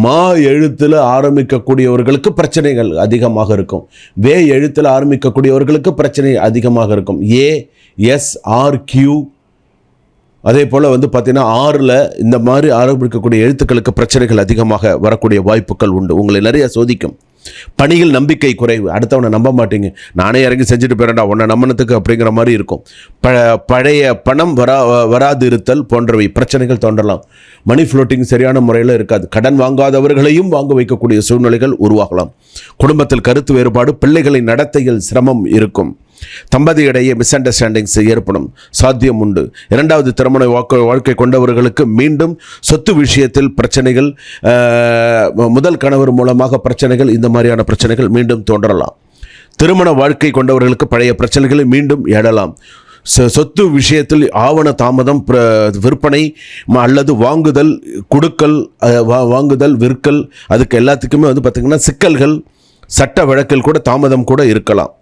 மா எழுத்தில் ஆரம்பிக்கக்கூடியவர்களுக்கு பிரச்சனைகள் அதிகமாக இருக்கும். வே எழுத்தில் ஆரம்பிக்கக்கூடியவர்களுக்கு பிரச்சனை அதிகமாக இருக்கும். ASRQ அதே போல் பார்த்தீங்கன்னா 6ல் இந்த மாதிரி ஆரம்பிக்கக்கூடிய எழுத்துக்களுக்கு பிரச்சனைகள் அதிகமாக வரக்கூடிய வாய்ப்புகள் உண்டு. உங்களை நிறைய சோதிக்கும். பணியில் நம்பிக்கை குறைவு, அடுத்தவனை நம்ப மாட்டீங்க, நானே இறங்கி செஞ்சுட்டு போயிடா உன்னை நம்பினத்துக்கு அப்படிங்கிற மாதிரி இருக்கும். பழைய பணம் வராது இருத்தல் போன்றவை பிரச்சனைகள் தோன்றலாம். மணி ஃப்ளோட்டிங் சரியான முறையில் இருக்காது. கடன் வாங்காதவர்களையும் வாங்க வைக்கக்கூடிய சூழ்நிலைகள் உருவாகலாம். குடும்பத்தில் கருத்து வேறுபாடு, பிள்ளைகளின் நடத்தையில் சிரமம் இருக்கும். தம்பதியிடையே மிஸ் அண்டர்ஸ்டாண்டிங்ஸ் ஏற்படும் சாத்தியம் உண்டு. இரண்டாவது திருமண வாழ்க்கை கொண்டவர்களுக்கு மீண்டும் சொத்து விஷயத்தில் பிரச்சனைகள், முதல் கணவர் மூலமாக பிரச்சனைகள், இந்த மாதிரியான பிரச்சனைகள் மீண்டும் தோன்றலாம். திருமண வாழ்க்கை கொண்டவர்களுக்கு பழைய பிரச்சனைகளை மீண்டும் எழலாம். சொத்து விஷயத்தில் ஆவண தாமதம், விற்பனை அல்லது வாங்குதல், கொடுக்கல், வாங்குதல், விற்கல், அதுக்கு எல்லாத்துக்குமே பார்த்திங்கன்னா சிக்கல்கள், சட்ட வழக்கில் கூட தாமதம் கூட இருக்கலாம்.